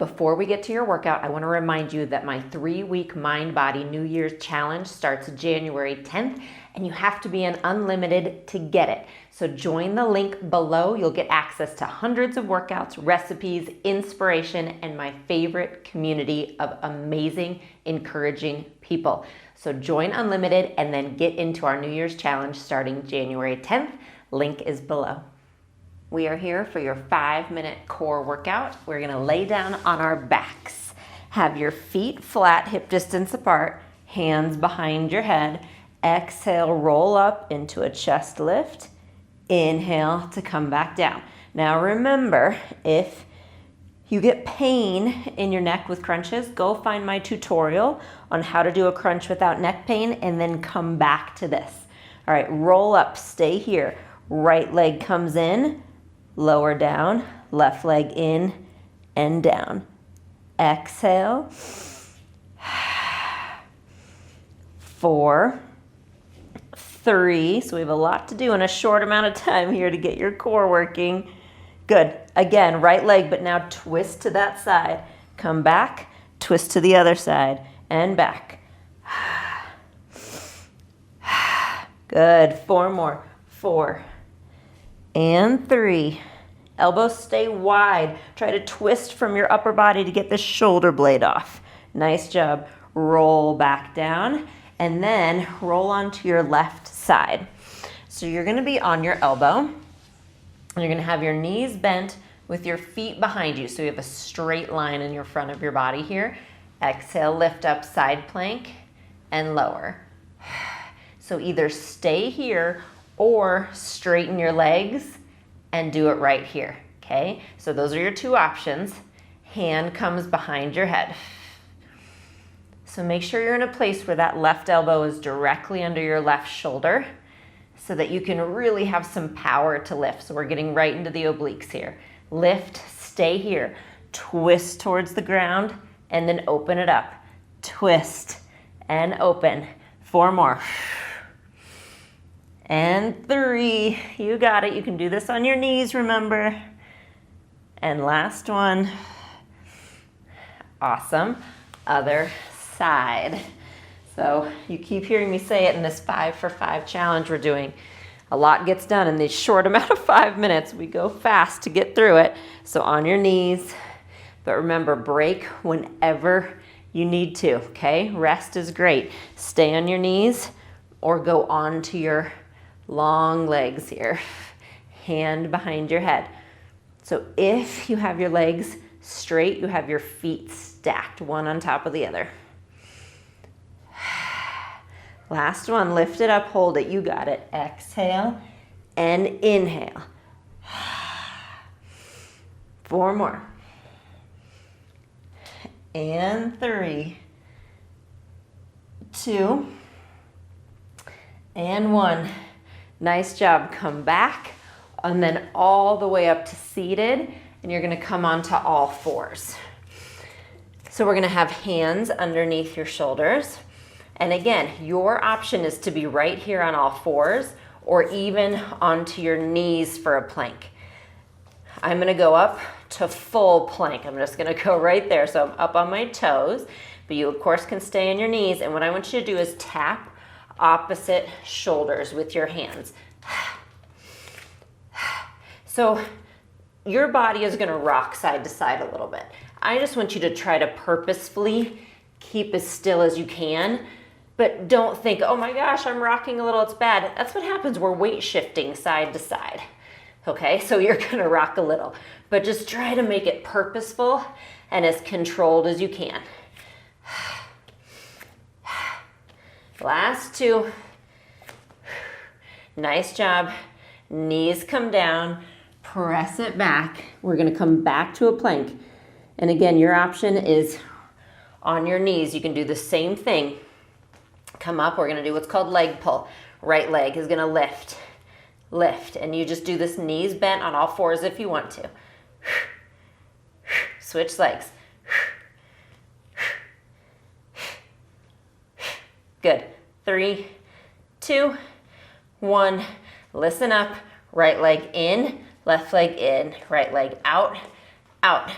Before we get to your workout, I want to remind you that my 3-week Mind Body New Year's Challenge starts January 10th, and you have to be an unlimited to get it. So join the link below. You'll get access to hundreds of workouts, recipes, inspiration, and my favorite community of amazing, encouraging people. So join Unlimited and then get into our New Year's Challenge starting January 10th. Link is below. We are here for your 5-minute core workout. We're gonna lay down on our backs. Have your feet flat, hip distance apart, hands behind your head. Exhale, roll up into a chest lift. Inhale to come back down. Now remember, if you get pain in your neck with crunches, go find my tutorial on how to do a crunch without neck pain and then come back to this. All right, roll up, stay here. Right leg comes in, lower down, left leg in and down. Exhale. 4, 3, so we have a lot to do in a short amount of time here to get your core working. Good. Again, right leg, but now twist to that side. Come back, twist to the other side, and back. Good. 4 more. 4 and 3. Elbows stay wide. Try to twist from your upper body to get the shoulder blade off. Nice job. Roll back down and then roll onto your left side. So you're gonna be on your elbow and you're gonna have your knees bent with your feet behind you. So you have a straight line in your front of your body here. Exhale, lift up, side plank and lower. So either stay here or straighten your legs and do it right here, okay? So those are your 2 options. Hand comes behind your head. So make sure you're in a place where that left elbow is directly under your left shoulder so that you can really have some power to lift. So we're getting right into the obliques here. Lift, stay here. Twist towards the ground and then open it up. Twist and open. 4 more. And 3, you got it. You can do this on your knees, remember. And last one. Awesome. Other side. So you keep hearing me say it in this 5 for 5 challenge we're doing. A lot gets done in this short amount of 5 minutes. We go fast to get through it. So on your knees, but remember, break whenever you need to, okay? Rest is great. Stay on your knees or go on to your long legs here. Hand behind your head. So if you have your legs straight, you have your feet stacked, one on top of the other. Last one, lift it up, hold it, you got it. Exhale and inhale. 4 more. And 3, 2, and 1. Nice job. Come back and then all the way up to seated, and you're gonna come onto all 4s. So we're gonna have hands underneath your shoulders. And again, your option is to be right here on all 4s or even onto your knees for a plank. I'm gonna go up to full plank. I'm just gonna go right there. So I'm up on my toes, but you of course can stay on your knees. And what I want you to do is tap opposite shoulders with your hands. So your body is gonna rock side to side a little bit. I just want you to try to purposefully keep as still as you can, but don't think, oh my gosh, I'm rocking a little, it's bad. That's what happens, we're weight shifting side to side. Okay, so you're gonna rock a little, but just try to make it purposeful and as controlled as you can. Last 2. Nice job. Knees come down, press it back. We're gonna come back to a plank. And again, your option is on your knees. You can do the same thing. Come up, we're gonna do what's called leg pull. Right leg is gonna lift, lift. And you just do this knees bent on all 4s if you want to. Switch legs. Good. 3, 2, 1. Listen up. Right leg in, left leg in, right leg out, out.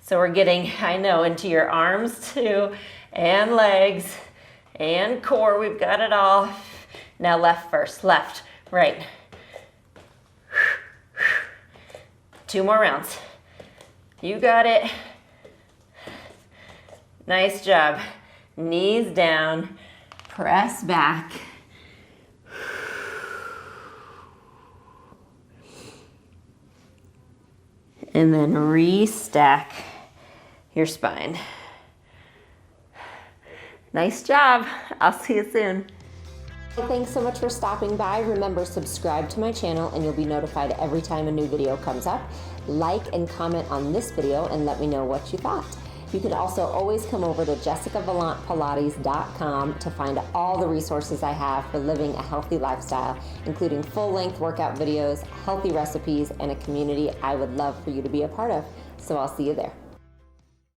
So we're getting, I know, into your arms too, and legs, and core. We've got it all. Now left first, left, right. 2 more rounds. You got it. Nice job. Knees down, press back. And then restack your spine. Nice job. I'll see you soon. Thanks so much for stopping by. Remember, subscribe to my channel and you'll be notified every time a new video comes up. Like and comment on this video and let me know what you thought. You can also always come over to jessicavalantpilates.com to find all the resources I have for living a healthy lifestyle, including full-length workout videos, healthy recipes, and a community I would love for you to be a part of. So I'll see you there.